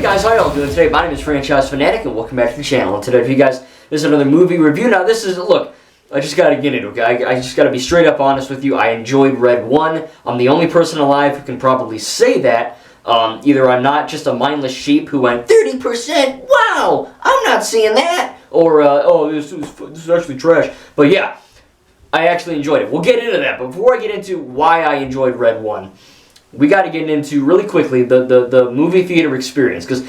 guys, how y'all doing today? My name is Franchise Fanatic and welcome back to the channel. And today for you guys, this is another movie review. Now this is, look, I just gotta get it, okay? I just gotta be straight up honest with you. I enjoyed Red 1. I'm the only person alive who can probably say that. Either I'm not just a mindless sheep who went 30%, wow, I'm not seeing that. Or, oh, this is actually trash. But yeah, I actually enjoyed it. We'll get into that. But before I get into why I enjoyed Red 1, we got to get into, really quickly, the movie theater experience. Because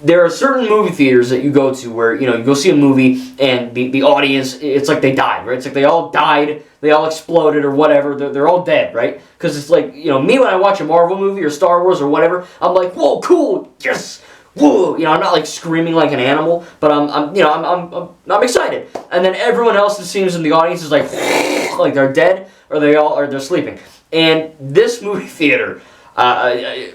there are certain movie theaters that you go to where, you know, you go see a movie and the audience, it's like they died, right? It's like they all died, they all exploded or whatever, they're all dead, right? Because it's like, you know, me when I watch a Marvel movie or Star Wars or whatever, I'm like, whoa, cool, yes, whoa, you know, I'm not like screaming like an animal, but I'm excited. And then everyone else, it seems, in the audience is like they're dead or they're sleeping. And this movie theater, it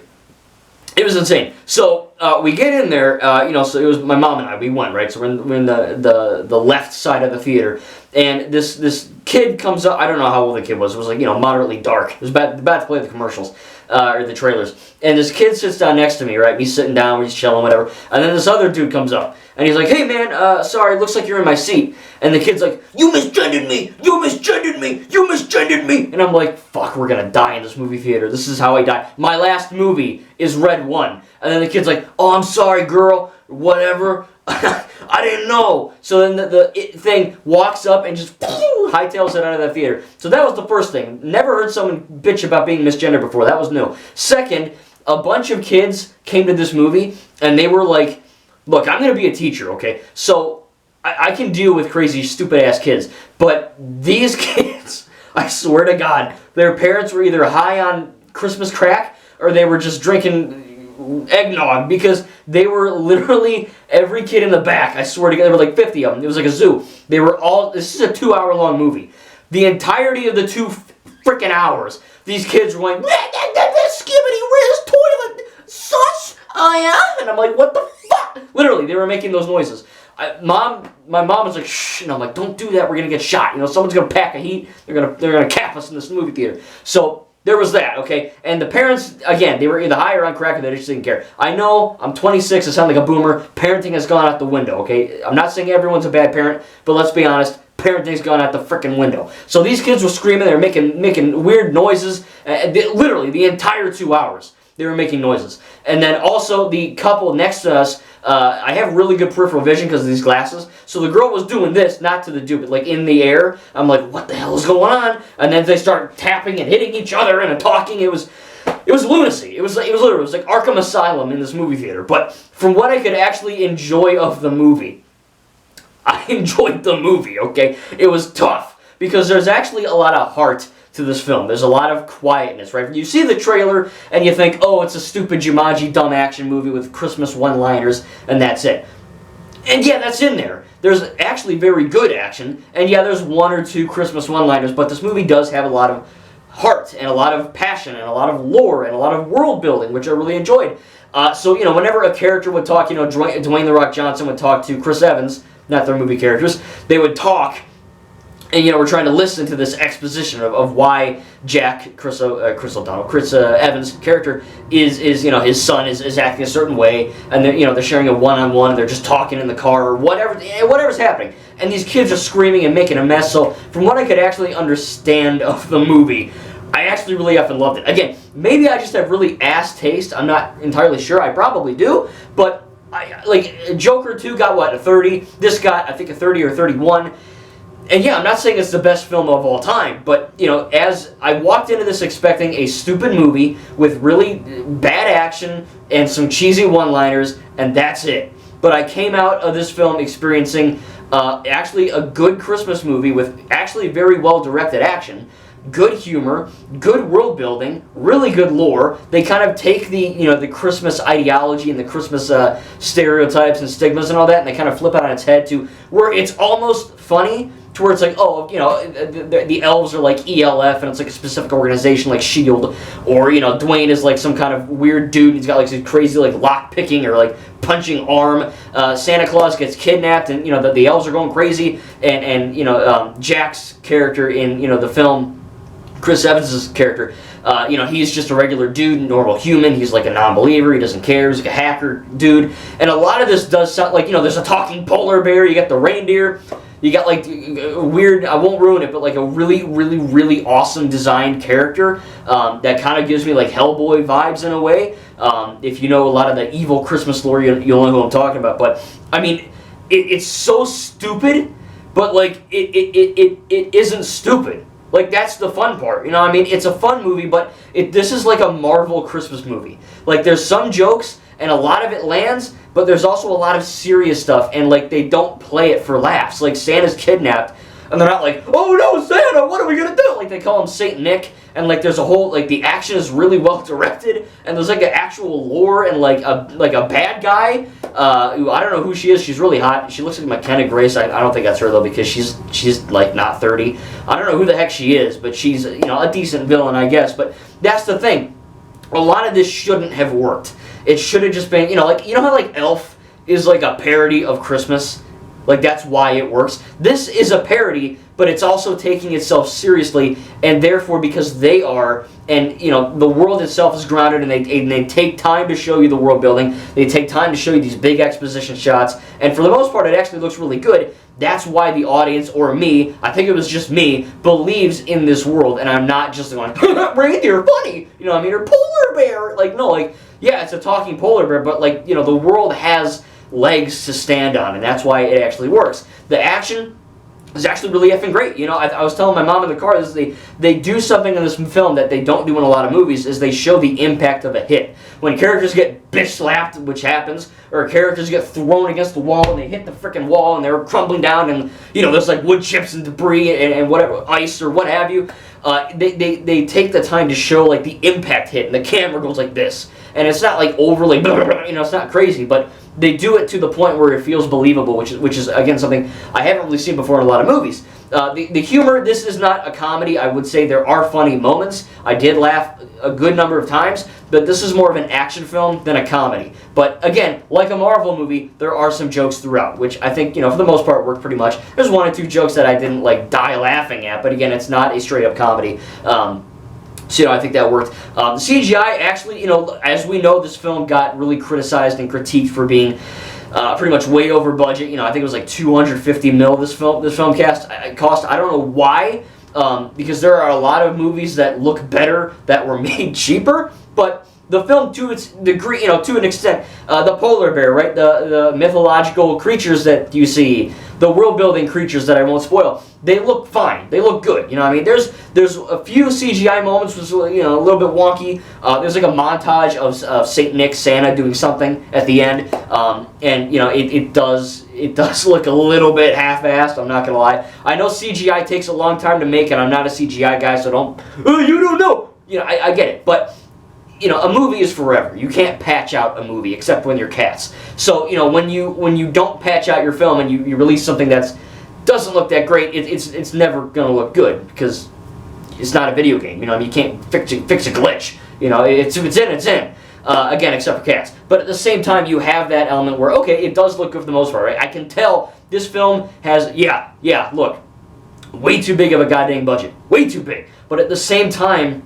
was insane. So we get in there, you know. So it was my mom and I. We went, right. So we're in the left side of the theater, and this kid comes up. I don't know how old the kid was. It was like, you know, moderately dark. It was about to play the commercials or the trailers. And this kid sits down next to me, right. Me sitting down, we're just chilling, whatever. And then this other dude comes up, and he's like, "Hey man, sorry, it looks like you're in my seat." And the kid's like, "You misgendered me! You misgendered me! You misgendered me!" And I'm like, fuck, we're gonna die in this movie theater. This is how I die. My last movie is Red 1. And then the kid's like, "Oh, I'm sorry, girl. Whatever. I didn't know." So then the thing walks up and just hightails it out of that theater. So that was the first thing. Never heard someone bitch about being misgendered before. That was new. Second, a bunch of kids came to this movie and they were like, look, I'm going to be a teacher, okay? So I can deal with crazy, stupid-ass kids. But these kids, I swear to God, their parents were either high on Christmas crack or they were just drinking eggnog, because they were literally, every kid in the back, I swear to God, there were like 50 of them. It was like a zoo. They were all, this is a 2-hour-long movie. The entirety of the 2 freaking hours, these kids were going, "Skibbity, where's toilet? Such, oh yeah?" And I'm like, what the fuck? Literally, they were making those noises. My mom was like, "Shh," and I'm like, "Don't do that, we're gonna get shot. You know, someone's gonna pack a heat, they're gonna cap us in this movie theater." So there was that, okay? And the parents, again, they were either high or on crack, or they just didn't care. I know, I'm 26, I sound like a boomer. Parenting has gone out the window, okay? I'm not saying everyone's a bad parent, but let's be honest, parenting's gone out the frickin' window. So these kids were screaming, they were making weird noises, literally the entire 2 hours. They were making noises. And then also the couple next to us, I have really good peripheral vision because of these glasses. So the girl was doing this, not to the dude, but like in the air. I'm like, what the hell is going on? And then they start tapping and hitting each other and talking. It was lunacy. It was like Arkham Asylum in this movie theater. But from what I could actually enjoy of the movie, I enjoyed the movie, okay? It was tough because there's actually a lot of heart to this film. There's a lot of quietness, right? You see the trailer and you think, oh, it's a stupid Jumanji dumb action movie with Christmas one-liners and that's it. And yeah, that's in there. There's actually very good action, and yeah, there's 1 or 2 Christmas one-liners, but this movie does have a lot of heart and a lot of passion and a lot of lore and a lot of world building, which I really enjoyed. So, you know, whenever a character would talk, you know, Dwayne "The Rock" Johnson would talk to Chris Evans, not their movie characters, they would talk. And, you know, we're trying to listen to this exposition of why Chris Evans' character is, you know, his son is acting a certain way, and they're, you know, they're sharing a one-on-one, and they're just talking in the car, or whatever's happening. And these kids are screaming and making a mess, so from what I could actually understand of the movie, I actually really effing loved it. Again, maybe I just have really ass taste, I'm not entirely sure, I probably do, but, like, Joker 2 got, what, a 30? This got, I think, a 30 or 31. And yeah, I'm not saying it's the best film of all time, but, you know, as I walked into this expecting a stupid movie with really bad action and some cheesy one-liners, and that's it. But I came out of this film experiencing actually a good Christmas movie with actually very well-directed action, good humor, good world building, really good lore. They kind of take the, you know, the Christmas ideology and the Christmas stereotypes and stigmas and all that, and they kind of flip it on its head to where it's almost funny, to where it's like, oh, you know, the elves are like ELF, and it's like a specific organization like S.H.I.E.L.D., or, you know, Dwayne is like some kind of weird dude, he's got like some crazy like lock-picking or like punching arm. Santa Claus gets kidnapped, and, you know, the elves are going crazy, and you know, Jack's character in, you know, the film Chris Evans' character, he's just a regular dude, normal human. He's like a non-believer. He doesn't care. He's like a hacker dude. And a lot of this does sound like, there's a talking polar bear. You got the reindeer. You got like a weird, I won't ruin it, but like a really, really, really awesome designed character that kind of gives me like Hellboy vibes in a way. If you know a lot of the evil Christmas lore, you'll know who I'm talking about. But I mean, it's so stupid, but like it isn't stupid. Like, that's the fun part, it's a fun movie, but this is like a Marvel Christmas movie. Like, there's some jokes, and a lot of it lands, but there's also a lot of serious stuff, and like, they don't play it for laughs. Like, Santa's kidnapped, and they're not like, oh no, Santa, what are we gonna do? Like, they call him Saint Nick, and like, there's a whole, like, the action is really well directed, and there's like an actual lore, and like a bad guy, who, I don't know who she is, she's really hot, she looks like McKenna Grace, I don't think that's her though, because she's like not 30, I don't know who the heck she is, but she's, a decent villain, I guess, but that's the thing, a lot of this shouldn't have worked. It should have just been, how like Elf is like a parody of Christmas? Like, that's why it works. This is a parody, but it's also taking itself seriously, and therefore, because they are, and, the world itself is grounded, and they take time to show you the world building, they take time to show you these big exposition shots, and for the most part, it actually looks really good. That's why the audience, or me, I think it was just me, believes in this world, and I'm not just going, reindeer, funny, or polar bear, like, no, like, yeah, it's a talking polar bear, but, like, the world has legs to stand on, and that's why it actually works. The action is actually really effing great. I was telling my mom in the car, they do something in this film that they don't do in a lot of movies, is they show the impact of a hit. When characters get bitch slapped, which happens, or characters get thrown against the wall and they hit the freaking wall and they're crumbling down and, there's like wood chips and debris and whatever, ice or what have you, they take the time to show like the impact hit, and the camera goes like this. And it's not like overly, it's not crazy, but they do it to the point where it feels believable, which is again something I haven't really seen before in a lot of movies. The humor, this is not a comedy. I would say there are funny moments. I did laugh a good number of times, but this is more of an action film than a comedy. But again, like a Marvel movie, there are some jokes throughout, which I think, for the most part worked pretty much. There's one or two jokes that I didn't like die laughing at, but again, it's not a straight up comedy. So, I think that worked. The CGI, actually, as we know, this film got really criticized and critiqued for being pretty much way over budget. I think it was like $250 million this film cost. I don't know why, because there are a lot of movies that look better that were made cheaper, but the film, to its degree, to an extent, the polar bear, right, the mythological creatures that you see, the world-building creatures that I won't spoil, they look fine. They look good. There's a few CGI moments which a little bit wonky. There's like a montage of Saint Nick, Santa doing something at the end, and it does look a little bit half-assed. I'm not gonna lie. I know CGI takes a long time to make, and I'm not a CGI guy, so don't. Oh, you don't know. I get it, but. A movie is forever. You can't patch out a movie except when you're Cats. So, when you don't patch out your film and you release something that doesn't look that great, it's never gonna look good because it's not a video game. You can't fix a glitch. It's in. Again, except for Cats. But at the same time, you have that element where it does look good for the most part. Right? I can tell this film has look, way too big of a goddamn budget, way too big. But at the same time,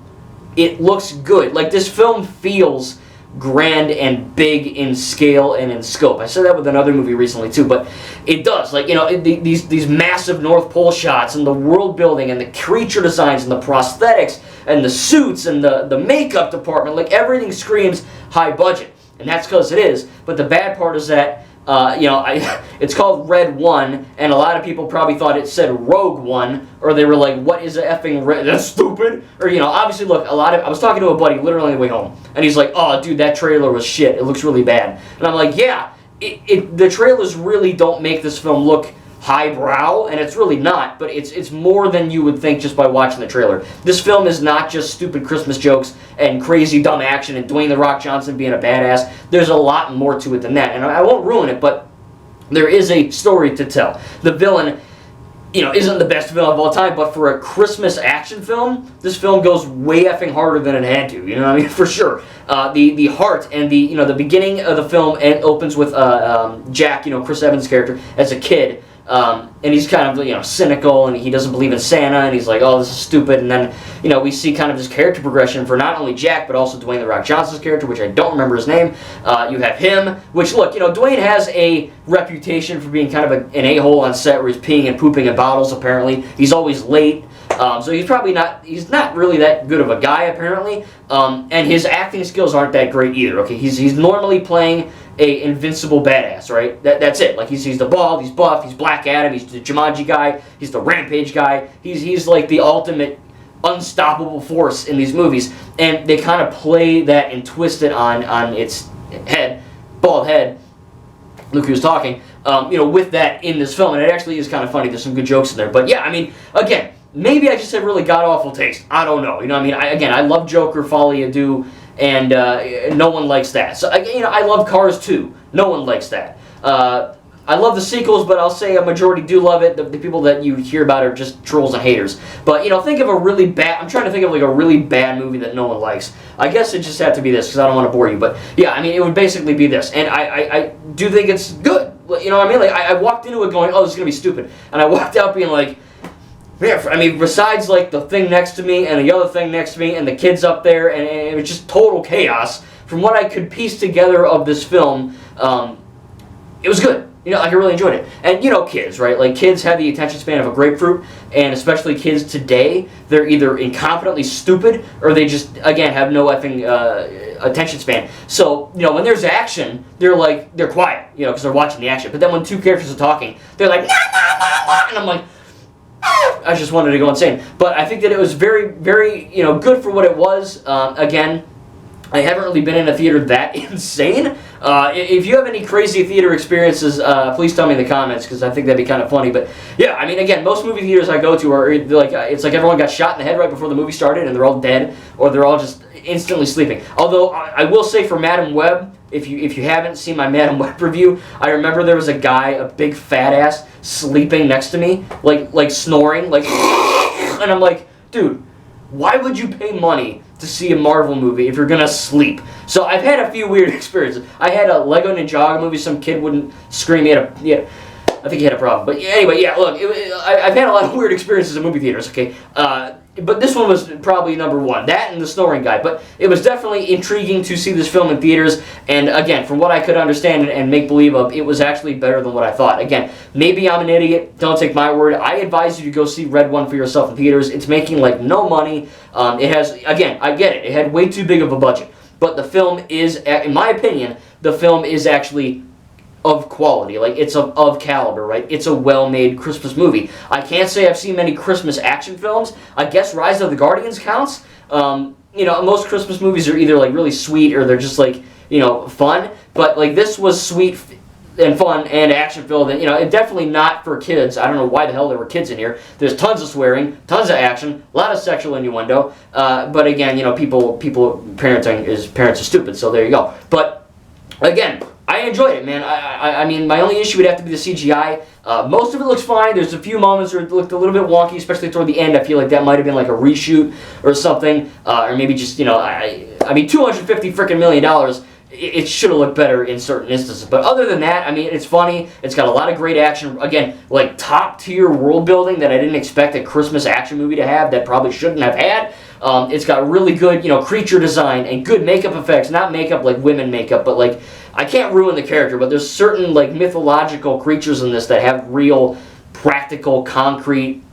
it looks good. Like, this film feels grand and big in scale and in scope. I said that with another movie recently too, but it does. Like, these massive North Pole shots and the world building and the creature designs and the prosthetics and the suits and the makeup department, like, everything screams high budget. And that's because it is. But the bad part is that it's called Red One, and a lot of people probably thought it said Rogue One, or they were like, "What is a effing red? That's stupid." Or obviously, look, I was talking to a buddy literally on the way home, and he's like, "Oh, dude, that trailer was shit. It looks really bad." And I'm like, "Yeah, the trailers really don't make this film look highbrow, and it's really not, but it's more than you would think just by watching the trailer. This film is not just stupid Christmas jokes and crazy dumb action and Dwayne "The Rock" Johnson being a badass. There's a lot more to it than that, and I won't ruin it, but there is a story to tell. The villain, isn't the best villain of all time, but for a Christmas action film, this film goes way effing harder than it had to, for sure. The heart and the beginning of the film opens with Jack, Chris Evans' character, as a kid, and he's kind of, you know, cynical, and he doesn't believe in Santa, and he's like, oh, this is stupid. And then, you know, we see kind of this character progression for not only Jack, but also Dwayne "The Rock" Johnson's character, which I don't remember his name. You have him, which, look, you know, Dwayne has a reputation for being kind of an a-hole on set where he's peeing and pooping in bottles, apparently. He's always late. So he's not really that good of a guy, apparently. And his acting skills aren't that great either, okay? He's normally playing a invincible badass, right? That's it. Like, he's the bald, he's buff, he's Black Adam, he's the Jumanji guy, he's the Rampage guy. He's like the ultimate unstoppable force in these movies. And they kind of play that and twist it on its head, bald head. Luke was talking, you know, with that in this film. And it actually is kind of funny. There's some good jokes in there. But yeah, I mean, again, maybe I just had really god-awful taste. I don't know. You know what I mean? I love Joker, Folie à Deux, and no one likes that. So, you know, I love Cars 2. No one likes that. I love the sequels, but I'll say a majority do love it. The people that you hear about are just trolls and haters. But, you know, think of a really bad... I'm trying to think of, like, a really bad movie that no one likes. I guess it just had to be this, because I don't want to bore you. But, yeah, I mean, it would basically be this. And I do think it's good. You know what I mean? Like, I walked into it going, oh, this is going to be stupid. And I walked out being like... Yeah, I mean, besides, like, the thing next to me and the other thing next to me and the kids up there, and it was just total chaos. From what I could piece together of this film, it was good. You know, like, I really enjoyed it. And, you know, kids, right? Like, kids have the attention span of a grapefruit, and especially kids today, they're either incompetently stupid or they just, again, have no effing attention span. So, you know, when there's action, they're quiet, you know, because they're watching the action. But then when two characters are talking, they're like, nah, nah, nah, nah, and I'm like, I just wanted to go insane. But I think that it was very, very, you know, good for what it was. Again, I haven't really been in a theater that insane. If you have any crazy theater experiences, please tell me in the comments, because I think that'd be kind of funny. But yeah, I mean, again, most movie theaters I go to are like, it's like everyone got shot in the head right before the movie started, and they're all dead, or they're all just instantly sleeping. Although I will say for Madam Web, if you haven't seen my Madam Web review, I remember there was a guy, a big fat ass, sleeping next to me, like snoring, like, and I'm like, dude, why would you pay money to see a Marvel movie if you're gonna sleep? So I've had a few weird experiences. I had a Lego Ninjago movie. Some kid wouldn't scream. I think he had a problem. But anyway, yeah. Look, I've had a lot of weird experiences in movie theaters. Okay, but this one was probably number one. That and the snoring guy. But it was definitely intriguing to see this film in theaters. And again, from what I could understand and make believe of, it was actually better than what I thought. Again, maybe I'm an idiot. Don't take my word. I advise you to go see Red One for yourself in theaters. It's making like no money. It has, again, I get it. It had way too big of a budget. But the film is, in my opinion, the film is actually of quality. Like, it's of caliber, right? It's a well-made Christmas movie. I can't say I've seen many Christmas action films. I guess Rise of the Guardians counts. You know, most Christmas movies are either, like, really sweet or they're just, like, you know, fun. But, like, this was sweet and fun and action-filled, and, you know, it definitely not for kids. I don't know why the hell there were kids in here. There's tons of swearing, tons of action, a lot of sexual innuendo. But again, you know, parents are stupid, so there you go. But again, I enjoyed it, man. I mean, my only issue would have to be the CGI. Most of it looks fine. There's a few moments where it looked a little bit wonky, especially toward the end. I feel like that might have been like a reshoot or something, or maybe just, you know, I mean, $250 freaking million. It should have looked better in certain instances. But other than that, I mean, it's funny. It's got a lot of great action. Again, like top-tier world building that I didn't expect a Christmas action movie to have, that probably shouldn't have had. It's got really good, you know, creature design and good makeup effects. Not makeup like women makeup, but like, I can't ruin the character, but there's certain like mythological creatures in this that have real, practical, concrete,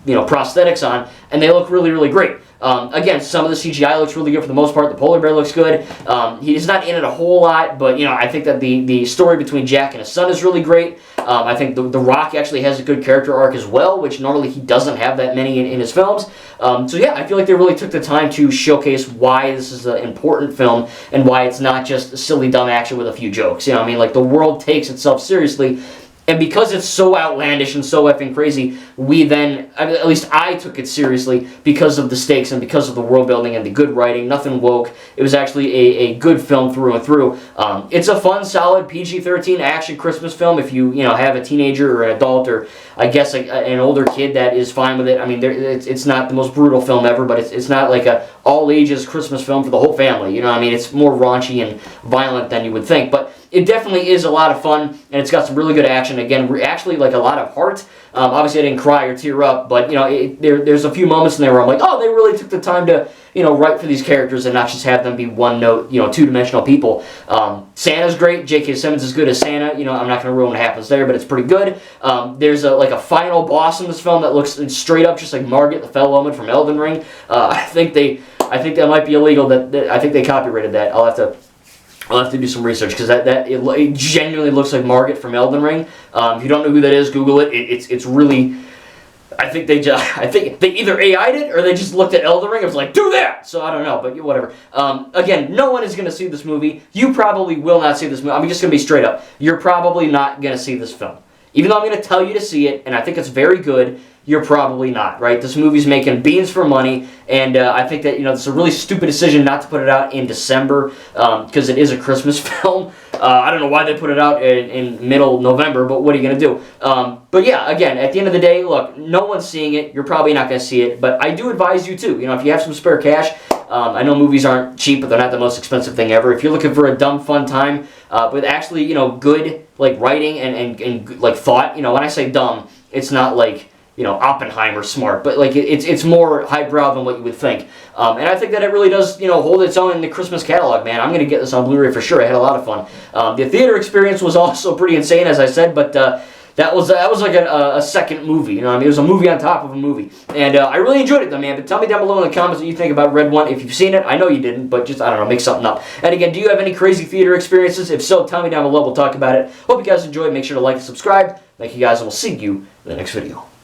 you know, prosthetics on, and they look really, really great. Again, some of the CGI looks really good for the most part. The polar bear looks good. He's not in it a whole lot, but, you know, I think that the story between Jack and his son is really great. I think the Rock actually has a good character arc as well, which normally he doesn't have that many in his films. So yeah, I feel like they really took the time to showcase why this is an important film and why it's not just silly, dumb action with a few jokes. You know what I mean? Like, the world takes itself seriously. And because it's so outlandish and so effing crazy, we then, at least I took it seriously because of the stakes and because of the world building and the good writing. Nothing woke. It was actually a good film through and through. It's a fun, solid PG-13 action Christmas film. If you have a teenager or an adult or I guess an older kid that is fine with it. I mean, it's not the most brutal film ever, but it's not like a all ages Christmas film for the whole family. You know what I mean? It's more raunchy and violent than you would think, but it definitely is a lot of fun, and it's got some really good action. Again, actually like a lot of heart. Obviously, I didn't cry or tear up, but there's a few moments in there where I'm like, oh, they really took the time to write for these characters and not just have them be one note, two-dimensional people. Santa's great. J.K. Simmons is good as Santa. I'm not going to ruin what happens there, but it's pretty good. There's a final boss in this film that looks straight up just like Margit, the Fell Woman from Elden Ring. I think that might be illegal. That I think they copyrighted that. I'll have to do some research because it genuinely looks like Margit from Elden Ring. If you don't know who that is, Google it. It's really. I think they either AI'd it or they just looked at Elden Ring and was like, do that! So I don't know, but whatever. Again, no one is going to see this movie. You probably will not see this movie. I'm just going to be straight up. You're probably not going to see this film. Even though I'm going to tell you to see it, and I think it's very good, you're probably not, right? This movie's making beans for money, and I think that, it's a really stupid decision not to put it out in December, because it is a Christmas film. I don't know why they put it out in middle November, but what are you going to do? But yeah, again, at the end of the day, look, no one's seeing it. You're probably not going to see it, but I do advise you to. If you have some spare cash, I know movies aren't cheap, but they're not the most expensive thing ever. If you're looking for a dumb, fun time with actually, good like writing and like thought, when I say dumb, it's not like Oppenheimer smart, but like it's more highbrow than what you would think. And I think that it really does, hold its own in the Christmas catalog, man. I'm going to get this on Blu-ray for sure. I had a lot of fun. The theater experience was also pretty insane, as I said, but that was like a second movie. It was a movie on top of a movie. And I really enjoyed it, though, man. But tell me down below in the comments what you think about Red One. If you've seen it, I know you didn't, but just, I don't know, make something up. And again, do you have any crazy theater experiences? If so, tell me down below. We'll talk about it. Hope you guys enjoyed. Make sure to like and subscribe. Thank you guys, and we'll see you in the next video.